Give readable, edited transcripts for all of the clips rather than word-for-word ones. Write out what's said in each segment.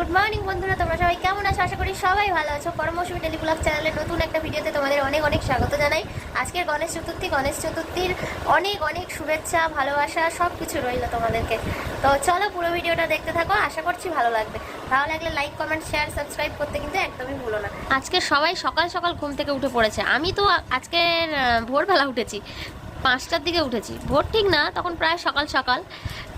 Good morning বন্ধুরা, তোমরা সবাই কেমন আছো? আশা করি সবাই ভালো আছো। পরমৌসুমী ডেলি ব্লগ চ্যানেলের নতুন একটা ভিডিওতে তোমাদের অনেক অনেক স্বাগত জানাই। আজকের গণেশ চতুর্থীর অনেক অনেক শুভেচ্ছা, ভালোবাসা সব কিছু রইল তোমাদেরকে। তো চলো পুরো ভিডিওটা দেখতে থাকো, আশা করছি ভালো লাগবে। ভালো লাগলে লাইক, কমেন্ট, শেয়ার, সাবস্ক্রাইব করতে কিন্তু একদমই ভুলো না। আজকে সবাই সকাল সকাল ঘুম থেকে উঠে পড়েছে। আমি তো আজকের ভোরবেলা উঠেছি, 5টার দিকে উঠেছি। ভোর ঠিক না, তখন প্রায় সকাল সকাল।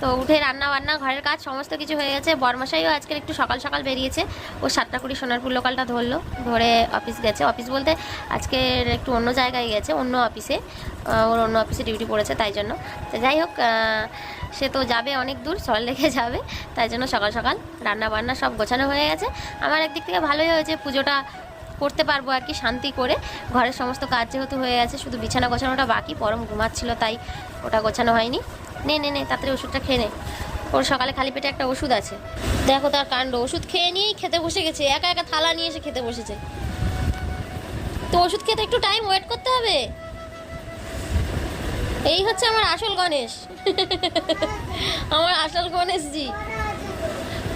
তো উঠে রান্না বান্না, ঘরের কাজ সমস্ত কিছু হয়ে গেছে। বরমশাইও আজকের একটু সকাল সকাল বেরিয়েছে। ও 7টা কুড়ি সোনারপুর লোকালটা ধরলো, ধরে অফিস গেছে। অফিস বলতে আজকের একটু অন্য জায়গায় গেছে, অন্য অফিসে। ওর অন্য অফিসে ডিউটি পড়েছে, তাই জন্য। তো যাই হোক, সে তো যাবে অনেক দূর, সল্টলেকে যাবে, তাই জন্য সকাল সকাল রান্না বান্না সব গোছানো হয়ে গেছে। আমার একদিক থেকে ভালোই হয়েছে, পুজোটা করতে পারবো আর কি শান্তি করে। ঘরের সমস্ত কাজ যেহেতু হয়ে গেছে, শুধু বিছানা গোছানোটা বাকি। পরম ঘুমাচ্ছিল, তাই ওটা গোছানো হয়নি। নে নে নে, তাড়াতাড়ি ওষুধটা খেয়ে নে। ওর সকালে খালি পেটে একটা ওষুধ আছে, দেখো তার কাণ্ড। ওষুধ খেয়ে নিয়েই খেতে বসে গেছে, একা একা থালা নিয়ে এসে খেতে বসেছে। তো ওষুধ খেতে একটু টাইম ওয়েট করতে হবে। এই হচ্ছে আমার আসল গণেশ। আমার আসল গণেশজি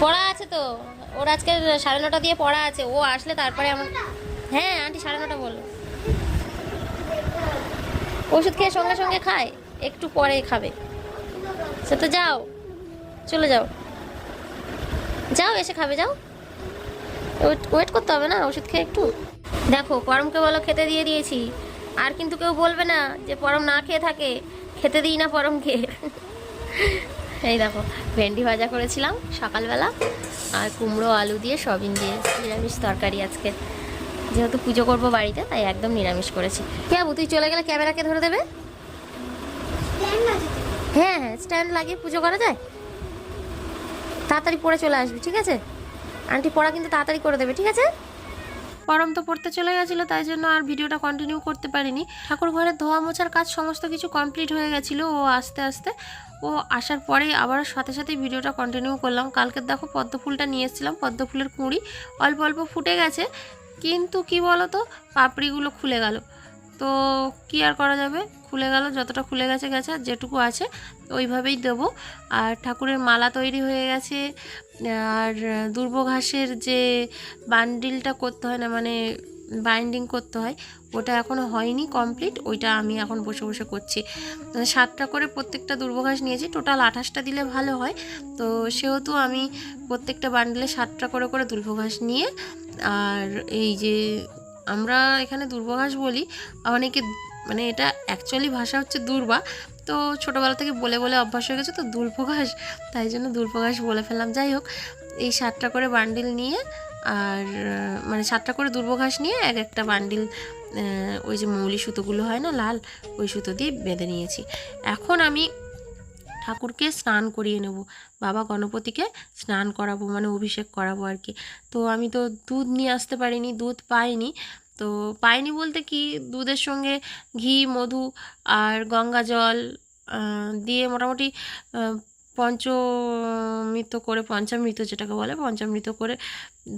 পড়া আছে তো। ওর আজকে 9:30 দিয়ে পড়া আছে। ও আসলে তারপরে আমার, হ্যাঁ আন্টি 9:30 বললো। ওষুধ খেয়ে সঙ্গে সঙ্গে খায়, একটু পরে খাবে। সে তো যাও, চলে যাও, যাও এসে খাবে, যাও। ওয়েট করতে হবে না, ওষুধ খেয়ে একটু। দেখো, পরমকে বলো খেতে দিয়ে দিয়েছি। আর কিন্তু কেউ বলবে না যে পরম না খেয়ে থাকে, খেতে দিই না পরমকে। এই দেখো, ভেন্ডি ভাজা করেছিলাম সকালবেলা, আর কুমড়ো আলু দিয়ে সয়াবিন দিয়ে নিরামিষ তরকারি আজকে। যেহেতু পুজো করবো বাড়িতে, তাই একদম নিরামিষ করেছি। কে আবু, তুই চলে গেলে ক্যামেরাকে ধরে দেবে? হ্যাঁ হ্যাঁ, স্ট্যান্ড লাগিয়ে পুজো করা যায়। তাড়াতাড়ি পড়ে চলে আসবি, ঠিক আছে? আন্টি পড়া কিন্তু তাড়াতাড়ি করে দেবে, ঠিক আছে? পরম তো পড়তে চলে গেছিলো, তাই জন্য আর ভিডিওটা কন্টিনিউ করতে পারিনি। ঠাকুর ঘরের ধোয়া মোছার কাজ সমস্ত কিছু কমপ্লিট হয়ে গেছিলো। ও আস্তে আস্তে, ও আসার পরেই আবার সাথে সাথেই ভিডিওটা কন্টিনিউ করলাম। কালকে দেখো পদ্ম ফুলটা নিয়ে এসেছিলাম, পদ্ম ফুলের কুঁড়ি অল্প অল্প ফুটে গেছে, কিন্তু কি বলো তো, পাপড়িগুলো খুলে গেল। তো কি আর করা যাবে, খুলে গেল, যতটা খুলে গেছে গেছে, আর যেটুকু আছে ওইভাবেই দেবো। আর ঠাকুরের মালা তৈরি হয়ে গেছে। আর দুর্ব ঘাসের যে বান্ডিলটা করতে হয় না, মানে বাইন্ডিং করতে হয়, ওটা এখনও হয়নি কমপ্লিট। ওইটা আমি এখন বসে বসে করছি। 7টা করে প্রত্যেকটা দুর্ব ঘাস নিয়েছি, টোটাল 28টা দিলে ভালো হয়। তো সেহেতু আমি প্রত্যেকটা বান্ডিলে 7টা করে করে দুর্ব ঘাস নিয়ে, আর এই যে আমরা এখানে দুর্ব ঘাস বলি, অনেকে মানে এটা অ্যাকচুয়ালি ভাষা হচ্ছে দুর্বা। তো ছোটোবেলা থেকে বলে বলে অভ্যাস হয়ে গেছে তো দুর্ব ঘাস, তাই জন্য দুর্ব ঘাস বলে ফেললাম। যাই হোক, এই 7টা করে বান্ডিল নিয়ে, আর মানে 7টা করে দুর্ব ঘাস নিয়ে এক একটা বান্ডিল, ওই যে মৌলি সুতোগুলো হয় না লাল, ওই সুতো দিয়ে বেঁধে নিয়েছি। এখন আমি ঠাকুরকে স্নান করিয়ে নেব, বাবা গণপতিকে স্নান করাবো, মানে অভিষেক করাবো আর কি। তো আমি তো দুধ নিয়ে আসতে পারিনি, দুধ পাইনি। তো পাইনি বলতে কি, দুধের সঙ্গে ঘি, মধু আর গঙ্গা জল দিয়ে মোটামুটি পঞ্চামৃত যেটাকে বলে, পঞ্চামৃত করে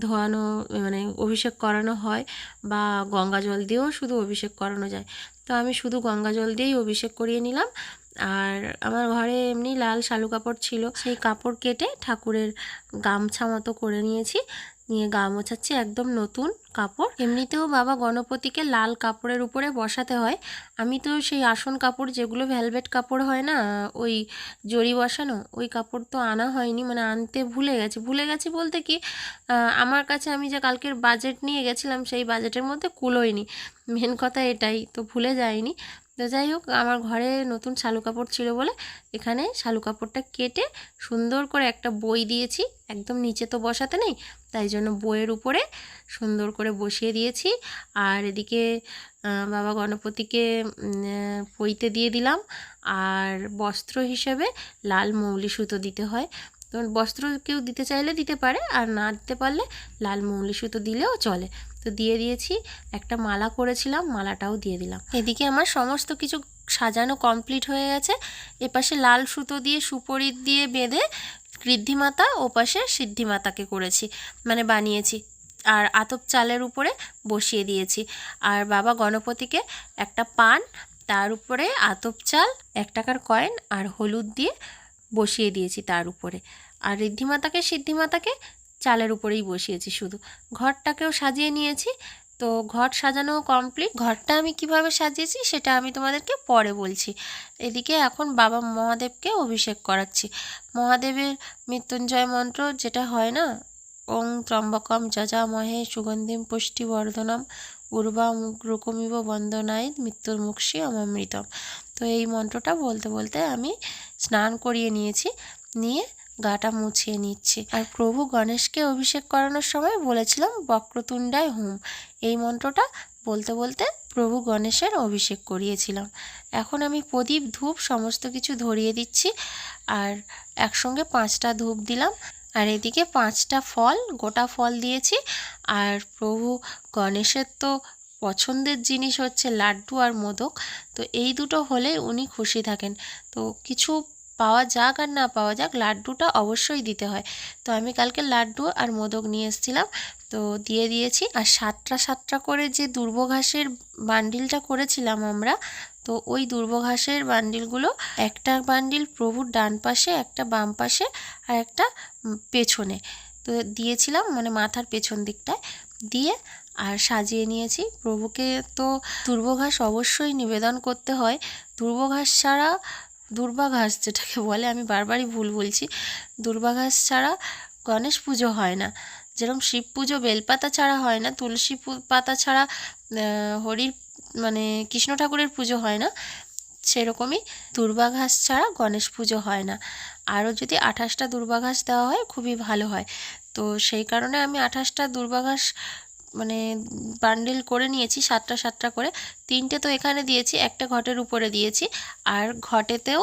ধোয়ানো, মানে অভিষেক করানো হয়। বা গঙ্গা জল দিয়েও শুধু অভিষেক করানো যায়। তো আমি শুধু গঙ্গা জল দিয়েই অভিষেক করিয়ে নিলাম। আর আমার ঘরে এমনি লাল শালু কাপড় ছিল, সেই কাপড় কেটে ঠাকুরের গামছা মতো করে নিয়েছি, নিয়ে গা মোছাচ্ছি। একদম নতুন কাপড়। এমনিতেও বাবা গণপতিকে লাল কাপড়ের উপরে বসাতে হয়। আমি তো সেই আসন কাপড়, যেগুলো ভেলভেট কাপড় হয় না, ওই জরি বসানো, ওই কাপড় তো আনা হয়নি, মানে আনতে ভুলে গেছি বলতে কি, আমার কাছে আমি যে কালকের বাজেট নিয়ে গেছিলাম, সেই বাজেটের মধ্যে কুলোয়নি। মেন কথা এটাই, তো ভুলে যাইনি। তো যাই হোক, আমার ঘরে নতুন শালু কাপড় ছিল বলে এখানে শালু কাপড়টা কেটে সুন্দর করে একটা বই দিয়েছি। একদম নিচে তো বসাতে নেই, তাই জন্য বইয়ের উপরে সুন্দর করে বসিয়ে দিয়েছি। আর এদিকে বাবা গণপতিকে পইতে দিয়ে দিলাম। আর বস্ত্র হিসেবে লাল মৌলি সুতো দিতে হয়। তো বস্ত্র কেউ দিতে চাইলে দিতে পারে, আর না দিতে পারলে লাল মৌলি সুতো দিলেও চলে। তো দিয়ে দিয়েছি। একটা মালা করেছিলাম, মালাটাও দিয়ে দিলাম। এদিকে আমার সমস্ত কিছু সাজানো কমপ্লিট হয়ে গেছে। এপাশে লাল সুতো দিয়ে সুপরিত দিয়ে বেঁধে ঋদ্ধিমাতা, ওপাশে সিদ্ধিমাতাকে করেছি, মানে বানিয়েছি। আর আতপ চালের উপরে বসিয়ে দিয়েছি। আর বাবা গণপতিকে একটা পান, তার উপরে আতপ চাল, 1 টাকার কয়েন আর হলুদ দিয়ে বসিয়ে দিয়েছি তার উপরে। আর ঋদ্ধিমাতাকে সিদ্ধিমাতাকে চালের উপরেই বসিয়েছি শুধু। ঘরটাকেও সাজিয়ে নিয়েছি, তো ঘর সাজানো কমপ্লিট। ঘরটা আমি কিভাবে সাজিয়েছি সেটা আমি তোমাদেরকে পরে বলছি। এদিকে এখন বাবা মহাদেবকে অভিষেক করাচ্ছি। মহাদেবের মৃত্যুঞ্জয় মন্ত্র যেটা হয় না, ওং ত্রম্বকম যজামহে সুগন্ধিম পুষ্টিবর্ধনম উর্বামুগ্রকমিব বন্দনায় মৃত্যুর্মুক্ষী অমৃতম। তো এই মন্ত্রটা বলতে বলতে আমি স্নান করিয়ে নিয়েছি, নিয়ে গাটা মুছিয়ে নিচ্ছি। আর প্রভু গণেশকে অভিষেক করানোর সময় বলেছিলাম বক্রতুণ্ডায় হুম, এই মন্ত্রটা বলতে বলতে প্রভু গণেশের অভিষেক করিয়েছিলাম। এখন আমি প্রদীপ ধূপ সমস্ত কিছু ধরিয়ে দিচ্ছি, আর একসঙ্গে 5টা ধূপ দিলাম। আর এদিকে 5টা ফল, গোটা ফল দিয়েছি। আর প্রভু গণেশের তো পছন্দের জিনিস হচ্ছে লাড্ডু আর মোদক, তো এই দুটো হলে উনি খুশি থাকেন। তো কিছু পাওয়া যাক আর না পাওয়া যাক, লাড্ডুটা অবশ্যই দিতে হয়। তো আমি কালকে লাড্ডু আর মোদক নিয়ে এসেছিলাম, তো দিয়ে দিয়েছি। আর 7টা করে যে দুর্ব ঘাসের বান্ডিলটা করেছিলাম আমরা, তো ওই দুর্ব ঘাসের বান্ডিলগুলো, একটা বান্ডিল প্রভুর ডান পাশে, একটা বাম পাশে, আর একটা পেছনে তো দিয়েছিলাম, মানে মাথার পেছন দিকটায় দিয়ে আর সাজিয়ে নিয়েছি। প্রভুকে তো দুর্বাঘাস অবশ্যই নিবেদন করতে হয়। দুর্বাঘাস ছাড়া, দুর্বাঘাস যেটাকে বলে, আমি বারবারই ভুল বলছি, দুর্বাঘাস ছাড়া গণেশ পুজো হয় না। যেরকম শিব পুজো বেলপাতা ছাড়া হয় না, তুলসী পাতা ছাড়া হরির মানে কৃষ্ণ ঠাকুরের পুজো হয় না, সেরকমই দুর্বাঘাস ছাড়া গণেশ পুজো হয় না। আরও যদি 28টা দুর্বাঘাস দেওয়া হয় খুবই ভালো হয়। তো সেই কারণে আমি 28টা দুর্বাঘাস মানে বান্ডিল করে নিয়েছি, 7টা করে। 3টে তো এখানে দিয়েছি, একটা ঘটের উপরে দিয়েছি, আর ঘটেতেও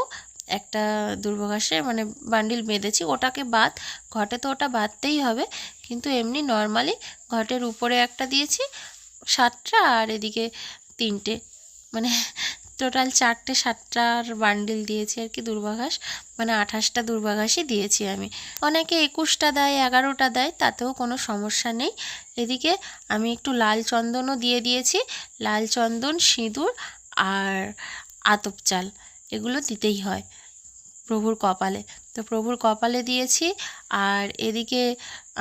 একটা দুর্বাঘাসের মানে বান্ডিল বেঁধেছি, ওটাকে বাদ, ঘটে তো ওটা বাঁধতেই হবে, কিন্তু এমনি নর্মালি ঘটের উপরে একটা দিয়েছি 7টা, আর এদিকে 3টে, মানে টোটাল 7টার বান্ডিল দিয়েছি আর কি দুর্বাঘাস, মানে 28টা দুর্বাঘাসই দিয়েছি আমি। অনেকে 21টা দেয়, 11টা দেয়, তাতেও কোনো সমস্যা নেই। এদিকে আমি একটু লাল চন্দনও দিয়ে দিয়েছি, লাল চন্দন, সিঁদুর আর আতপ চাল, এগুলো দিতেই হয় প্রভুর কপালে। তো প্রভুর কপালে দিয়েছি। আর এদিকে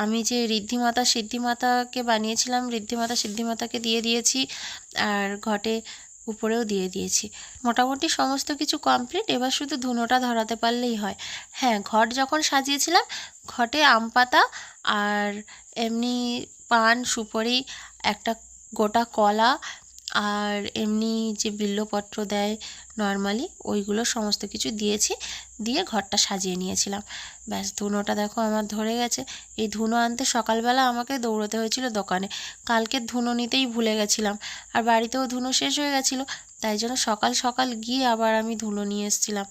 আমি যে ঋদ্ধিমাতা সিদ্ধিমাতাকে বানিয়েছিলাম, ঋদ্ধিমাতা সিদ্ধিমাতাকে দিয়ে দিয়েছি, আর ঘটে উপরেও দিয়ে দিয়েছি। মোটামুটি সমস্ত কিছু কমপ্লিট। এবার শুধু ধুনোটা ধরাতে পারলেই হয়। হ্যাঁ, ঘট যখন সাজিয়েছিলাম, ঘটে আম পাতা আর এমনি পান, সুপারি, একটা গোটা কলা, আর এমনি যে বিল্বপত্র দেয় নর্মালি, ওইগুলো সমস্ত কিছু দিয়েছি, দিয়ে ঘরটা সাজিয়ে নিয়েছিলাম। ব্যাস, ধুনোটা দেখো আমার ধরে গেছে। এই ধুনো আনতে সকালবেলা আমাকে দৌড়তে হয়েছিল দোকানে, কালকের ধুনো নিতেই ভুলে গেছিলাম, আর বাড়িতেও ধুনো শেষ হয়ে গেছিলো, তাই জন্য সকাল সকাল গিয়ে আবার আমি ধুনো নিয়ে এসেছিলাম।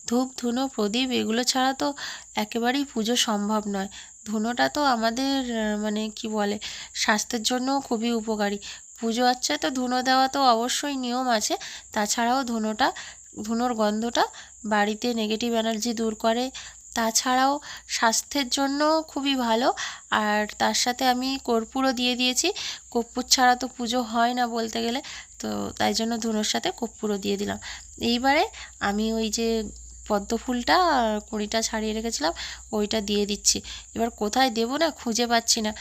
ধূপ, ধুনো, প্রদীপ এগুলো ছাড়া তো একেবারেই পুজো সম্ভব নয়। ধুনোটা তো আমাদের মানে কি বলে, স্বাস্থ্যের জন্যও খুবই উপকারী। পুজো আচ্ছায় তো ধুনো দেওয়া তো অবশ্যই নিয়ম আছে, তাছাড়াও ধুনোর গন্ধটা বাড়িতে নেগেটিভ এনার্জি দূর করে, তাছাড়াও স্বাস্থ্যের জন্য খুবই ভালো। আর তার সাথে আমি কর্পূরও দিয়ে দিয়েছি, কর্পূর ছাড়া তো পুজো হয় না বলতে গেলে, তো তাই জন্য ধুনোর সাথে কর্পূরও দিয়ে দিলাম। এইবারে আমি ওই যে পদ্ম ফুলটা কুঁড়িটা ছাড়িয়ে রেখেছিলাম, ওইটা দিয়ে দিচ্ছি। এবার কোথায় দেবো না খুঁজে পাচ্ছি না,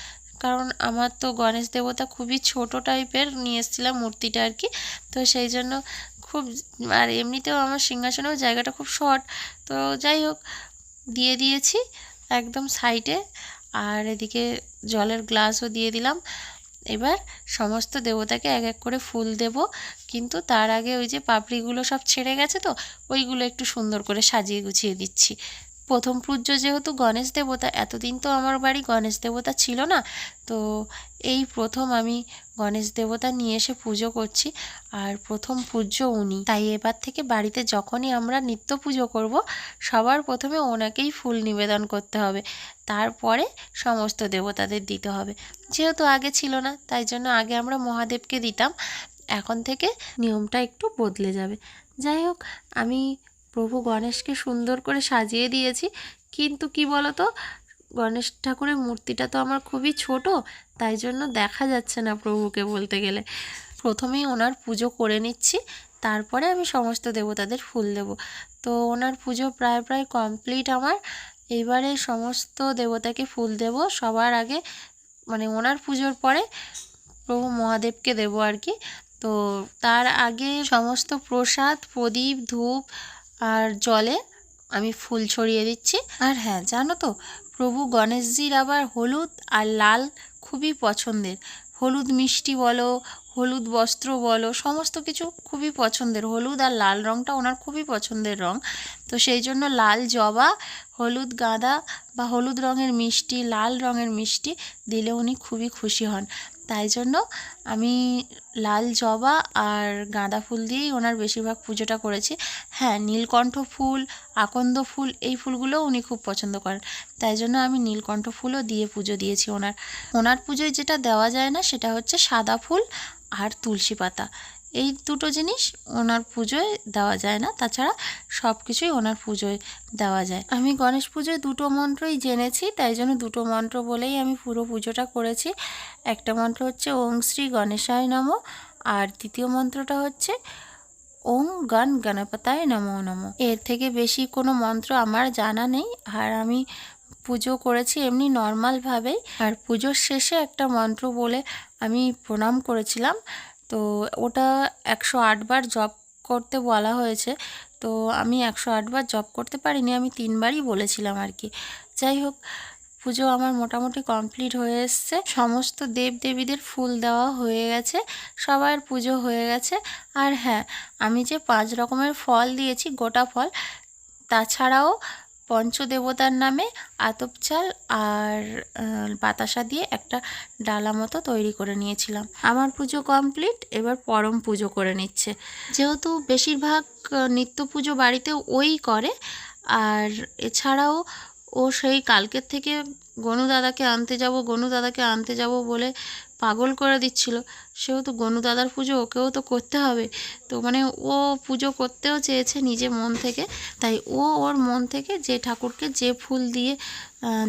কারণ আমার তো গণেশ দেবতা খুবই ছোট টাইপের নিয়ে এসেছিলাম মূর্তিটা আর কি, তো সেই জন্য খুব, আর এমনিতেও আমার সিংহাসনেও জায়গাটা খুব শর্ট, তো যাই হোক দিয়ে দিয়েছি একদম সাইডে। আর এদিকে জলের গ্লাসও দিয়ে দিলাম। এবার সমস্ত দেবতাকে এক এক করে ফুল দেব, কিন্তু তার আগে ওই যে পাপড়িগুলো সব ছেড়ে গেছে, তো ওইগুলো একটু সুন্দর করে সাজিয়ে গুছিয়ে দিচ্ছি। প্রথম পূজ্য যেহেতু গণেশ দেবতা, এতদিন তো আমার বাড়ি গণেশ দেবতা ছিল না, তো এই প্রথম আমি গণেশ দেবতা নিয়ে এসে পুজো করছি, আর প্রথম পূজ্য উনি, তাই এবার থেকে বাড়িতে যখনই আমরা নিত্য পুজো করব, সবার প্রথমে ওনাকেই ফুল নিবেদন করতে হবে, তারপরে সমস্ত দেবতাদের দিতে হবে। যেহেতু আগে ছিল না, তাই জন্য আগে আমরা মহাদেবকে দিতাম, এখন থেকে নিয়মটা একটু বদলে যাবে। যাই হোক, আমি প্রভু গণেশকে সুন্দর করে সাজিয়ে দিয়েছি, কিন্তু কি বলতো, গণেশ ঠাকুরের মূর্তিটা তো আমার খুবই ছোট, তাই জন্য দেখা যাচ্ছে না প্রভুকে বলতে গেলে। প্রথমেই ওনার পুজো করে নিচ্ছি, তারপরে আমি সমস্ত দেবতাদের ফুল দেব। তো ওনার পুজো প্রায় কমপ্লিট আমার। এইবারে সমস্ত দেবতাকে ফুল দেব সবার আগে, মানে ওনার পুজোর পরে প্রভু মহাদেবকে দেব আর কি। তো তার আগে সমস্ত প্রসাদ, প্রদীপ, ধূপ আর জলে আমি ফুল ছড়িয়ে দিচ্ছি। আর হ্যাঁ, জানো তো প্রভু গণেশজির আবার হলুদ আর লাল খুবই পছন্দের। হলুদ মিষ্টি বলো, হলুদ বস্ত্র বলো, সমস্ত কিছু খুবই পছন্দের। হলুদ আর লাল রঙটা ওনার খুবই পছন্দের রঙ। তো সেই জন্য লাল জবা, হলুদ গাঁদা বা হলুদ রঙের মিষ্টি, লাল রঙের মিষ্টি দিলে উনি খুবই খুশি হন। তাই জন্য আমি লাল জবা আর গাঁদা ফুল দিয়েই ওনার বেশিরভাগ পুজোটা করেছি। হ্যাঁ, নীলকণ্ঠ ফুল, আকন্দ ফুল এই ফুলগুলোও উনি খুব পছন্দ করেন, তাই জন্য আমি নীলকণ্ঠ ফুলও দিয়ে পুজো দিয়েছি ওনার পুজোয় যেটা দেওয়া যায় না সেটা হচ্ছে সাদা ফুল আর তুলসী পাতা। এই দুটো জিনিস ওনার পুজোয় দেওয়া যায় না, তাছাড়া সব কিছুই ওনার পুজোয় দেওয়া যায়। আমি গণেশ পুজোয় দুটো মন্ত্রই জেনেছি, তাই জন্য দুটো মন্ত্র বলেই আমি পুরো পুজোটা করেছি। একটা মন্ত্র হচ্ছে ওং শ্রী গণেশায় নমঃ, আর দ্বিতীয় মন্ত্রটা হচ্ছে ওং গণ গণপতায় নমো নমঃ। এর থেকে বেশি কোনো মন্ত্র আমার জানা নেই, আর আমি পুজো করেছি এমনি নর্মালভাবেই। আর পুজোর শেষে একটা মন্ত্র বলে আমি প্রণাম করেছিলাম, তো ওটা 108 বার জপ করতে বলা হয়েছে। তো আমি 108 বার জপ করতে পারিনি, আমি 3 বারই বলেছিলাম আর কি। যাই হোক, পুজো আমার মোটামুটি কমপ্লিট হয়ে এসছে। সমস্ত দেব দেবীদের ফুল দেওয়া হয়ে গেছে, সবার পুজো হয়ে গেছে। আর হ্যাঁ, আমি যে 5 রকমের ফল দিয়েছি, গোটা ফল, তাছাড়াও পঞ্চদেবতার নামে আতপ চাল আর বাতাসা দিয়ে একটা ডালা মতো তৈরি করে নিয়েছিলাম। আমার পুজো কমপ্লিট, এবার পরম পুজো করে নিচ্ছে। যেহেতু বেশিরভাগ নিত্য পুজো বাড়িতে ওই করে, আর এছাড়াও ও সেই কালকের থেকে গনু দাদাকে আনতে যাব বলে পাগল করে দিচ্ছিল। সেহেতু গনু দাদার পুজো ওকেও তো করতে হবে, তো মানে ও পুজো করতেও চেয়েছে নিজে মন থেকে, তাই ও ওর মন থেকে যে ঠাকুরকে যে ফুল দিয়ে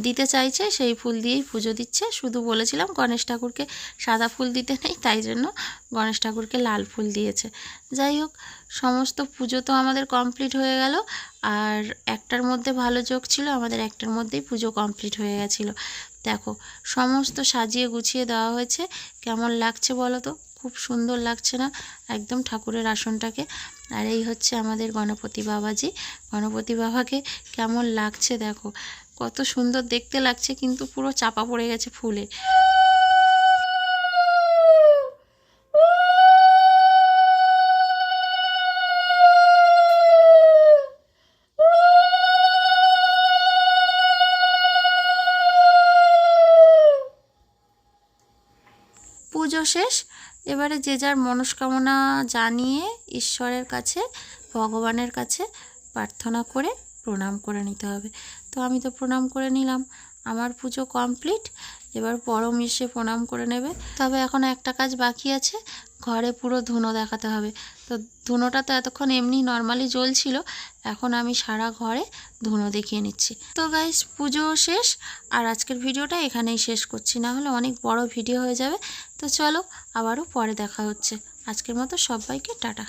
দিতে চাইছে সেই ফুল দিয়েই পুজো দিচ্ছে। শুধু বলেছিলাম গণেশ ঠাকুরকে সাদা ফুল দিতে নেই, তাই জন্য গণেশ ঠাকুরকে লাল ফুল দিয়েছে। যাই হোক, সমস্ত পুজো তো আমাদের কমপ্লিট হয়ে গেল, আর একটার মধ্যে ভালো যোগ ছিল, আমাদের একটার মধ্যেই পুজো কমপ্লিট হয়ে গেছিলো। দেখো, সমস্ত সাজিয়ে গুছিয়ে দেওয়া হয়েছে। কেমন লাগছে বলো তো? খুব সুন্দর লাগছে না একদম ঠাকুরের আসনটাকে? আর এই হচ্ছে আমাদের গণপতি বাবাজি। গণপতি বাবাকে কেমন লাগছে দেখো, কত সুন্দর দেখতে লাগছে, কিন্তু পুরো চাপা পড়ে গেছে ফুলে। পুজো শেষ, এবারে যে যার মনস্কামনা জানিয়ে ঈশ্বরের কাছে, ভগবানের কাছে প্রার্থনা করে প্রণাম করে নিতে হবে। তো আমি তো প্রণাম করে নিলাম, আমার পুজো কমপ্লিট। এবার পরম এসে প্রণাম করে নেবে। তবে এখন একটা কাজ বাকি আছে, ঘরে পুরো ধুনো দেখাতে হবে। তো ধুনোটা তো এতক্ষণ এমনি নর্মালি জ্বলছিল, এখন আমি সারা ঘরে ধুনো দেখিয়ে নিচ্ছি। তো গাইস, পুজো শেষ, আর আজকের ভিডিওটা এখানেই শেষ করছি, না হলে অনেক বড় ভিডিও হয়ে যাবে। তো চলো, আবারও পরে দেখা হচ্ছে। আজকের মতো সবাইকে টাটা।